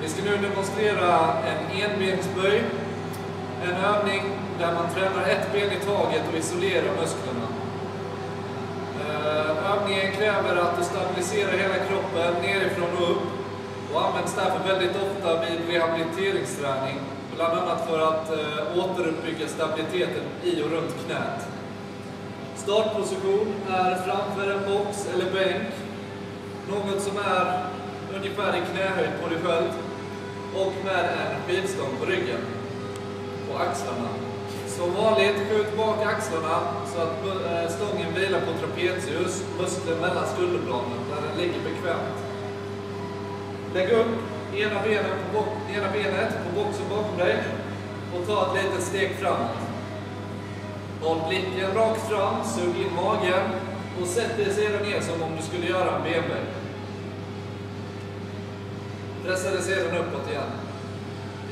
Vi ska nu demonstrera en enbensböj. En övning där man tränar ett ben i taget och isolerar musklerna. Övningen kräver att du stabiliserar hela kroppen nerifrån och upp och används därför väldigt ofta vid rehabiliteringsträning. Bland annat för att återuppbygga stabiliteten i och runt knät. Startposition är framför en box eller bänk. Något som är ungefär i knähöjd på dig själv. Och med en skivstång på ryggen. Och axlarna. Som vanligt, skjut bak axlarna så att stången vilar på trapezius, muskeln mellan skulderbladen där den ligger bekvämt. Lägg upp ena benet på boxen bakom dig och ta ett litet steg framåt. Håll blicken rakt fram, sug in magen och sätt dig sedan ner som om du skulle göra en benböj. Pressa dig sedan uppåt igen.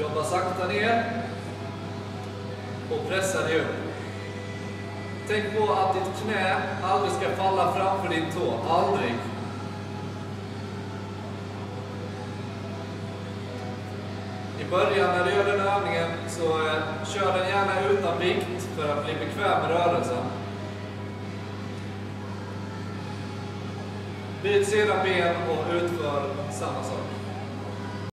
Jobba sakta ner och pressa dig upp. Tänk på att ditt knä aldrig ska falla framför din tå. Aldrig. I början när du gör den övningen så kör den gärna utan vikt för att bli bekväm med rörelsen. Byt sedan ben och utför samma sak.